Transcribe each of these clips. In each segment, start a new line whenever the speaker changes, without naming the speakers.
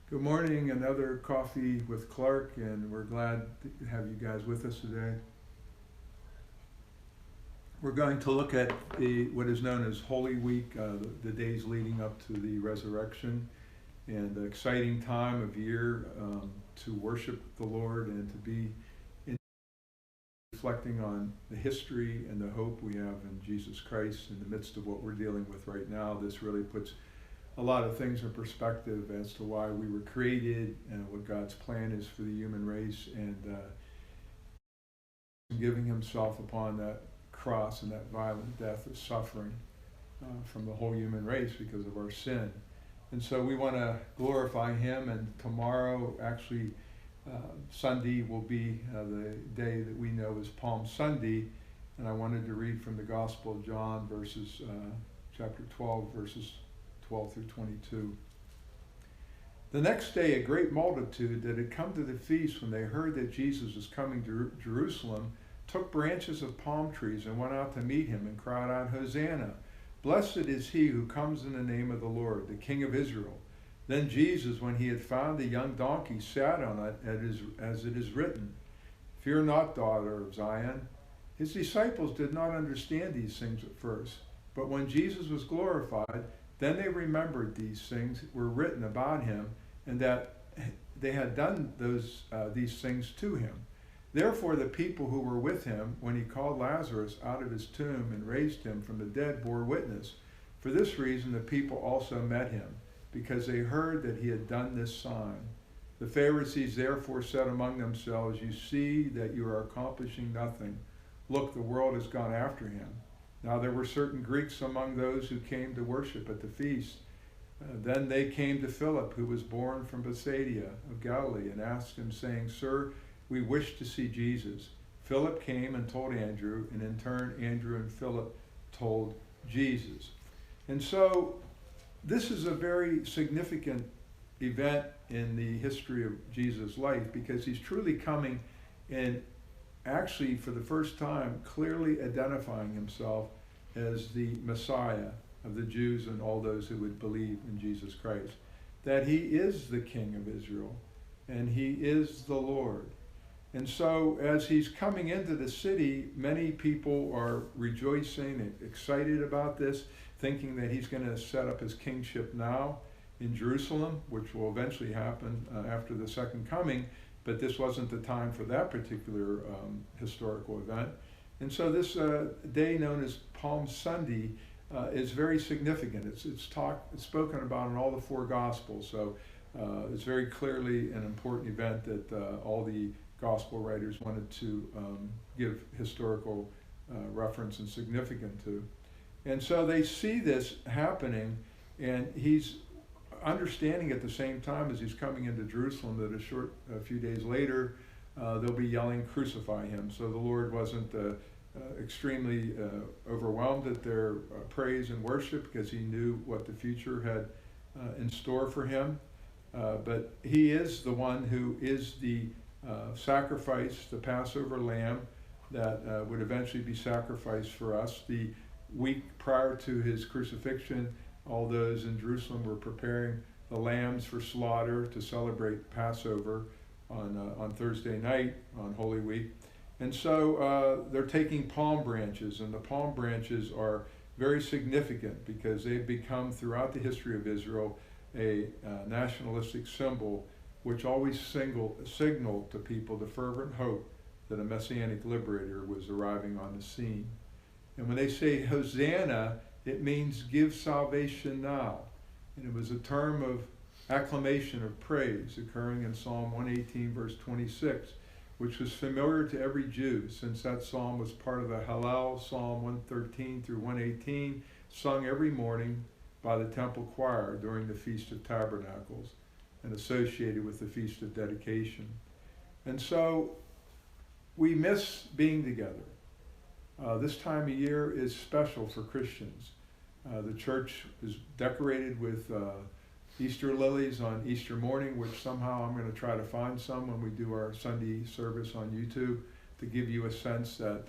Good morning, another Coffee with Clarke, and we're glad to have you guys with us today. We're going to look at what is known as Holy Week, the days leading up to the resurrection, and an exciting time of year to worship the Lord and to be reflecting on the history and the hope we have in Jesus Christ in the midst of what we're dealing with right now. This really puts a lot of things in perspective as to why we were created and what God's plan is for the human race, and giving himself upon that cross and that violent death of suffering from the whole human race because of our sin. And so we want to glorify him, and tomorrow, actually Sunday, will be the day that we know as Palm Sunday, and I wanted to read from the Gospel of John, chapter 12, verses 12 through 22. The next day, a great multitude that had come to the feast when they heard that Jesus was coming to Jerusalem took branches of palm trees and went out to meet him and cried out, "Hosanna! Blessed is he who comes in the name of the Lord, the King of Israel." Then Jesus, when he had found the young donkey, sat on it, as it is written, "Fear not, daughter of Zion." His disciples did not understand these things at first, but when Jesus was glorified, then they remembered these things were written about him, and that they had done these things to him. Therefore the people who were with him, when he called Lazarus out of his tomb and raised him from the dead, bore witness. For this reason the people also met him, because they heard that he had done this sign. The Pharisees therefore said among themselves, "You see that you are accomplishing nothing. Look, the world has gone after him." Now there were certain Greeks among those who came to worship at the feast. Then they came to Philip, who was born from Bethsaida of Galilee, and asked him, saying, "Sir, we wish to see Jesus." Philip came and told Andrew, and in turn Andrew and Philip told Jesus. And so this is a very significant event in the history of Jesus' life, because he's truly coming and actually for the first time clearly identifying himself as the Messiah of the Jews and all those who would believe in Jesus Christ. That he is the King of Israel and he is the Lord. And so as he's coming into the city, many people are rejoicing and excited about this, thinking that he's going to set up his kingship now in Jerusalem, which will eventually happen after the second coming. But this wasn't the time for that particular historical event. And so this day known as Palm Sunday is very significant. It's spoken about in all the four Gospels. So it's very clearly an important event that all the Gospel writers wanted to give historical reference and significance to. And so they see this happening, and he's understanding at the same time as he's coming into Jerusalem that a few days later they'll be yelling, "Crucify him." So the Lord wasn't extremely overwhelmed at their praise and worship, because he knew what the future had in store for him. But he is the one who is the sacrifice, the Passover lamb that would eventually be sacrificed for us. The week prior to his crucifixion, all those in Jerusalem were preparing the lambs for slaughter to celebrate Passover on Thursday night, on Holy Week. And so they're taking palm branches, and the palm branches are very significant because they've become, throughout the history of Israel, a nationalistic symbol which always signaled to people the fervent hope that a messianic liberator was arriving on the scene. And when they say Hosanna, it means give salvation now. And it was a term of acclamation, of praise, occurring in Psalm 118, verse 26, which was familiar to every Jew, since that psalm was part of the Hallel, Psalm 113 through 118, sung every morning by the temple choir during the Feast of Tabernacles and associated with the Feast of Dedication. And so we miss being together. This time of year is special for Christians. The church is decorated with Easter lilies on Easter morning, which somehow I'm going to try to find some when we do our Sunday service on YouTube, to give you a sense that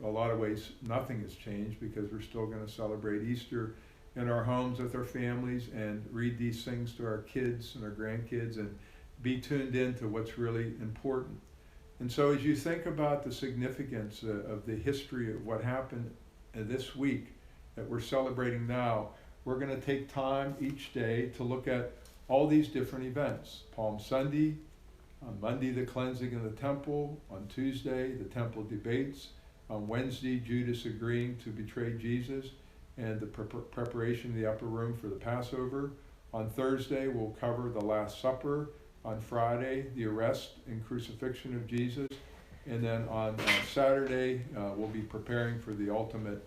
a lot of ways nothing has changed, because we're still going to celebrate Easter in our homes with our families and read these things to our kids and our grandkids and be tuned in to what's really important. And so as you think about the significance of the history of what happened this week that we're celebrating now, we're going to take time each day to look at all these different events. Palm Sunday, on Monday, the cleansing of the temple. On Tuesday, the temple debates. On Wednesday, Judas agreeing to betray Jesus and the preparation of the upper room for the Passover. On Thursday, we'll cover the Last Supper. On Friday, the arrest and crucifixion of Jesus. And then on Saturday, we'll be preparing for the ultimate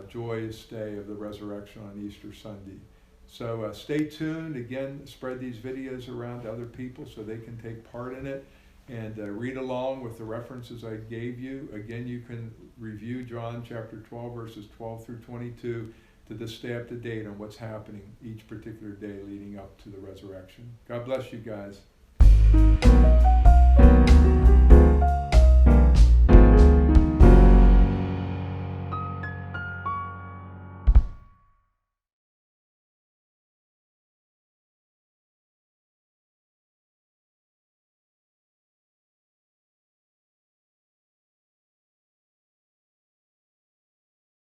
joyous day of the resurrection on Easter Sunday. So stay tuned. Again, spread these videos around to other people so they can take part in it. And read along with the references I gave you. Again, you can review John chapter 12, verses 12 through 22 to just stay up to date on what's happening each particular day leading up to the resurrection. God bless you guys.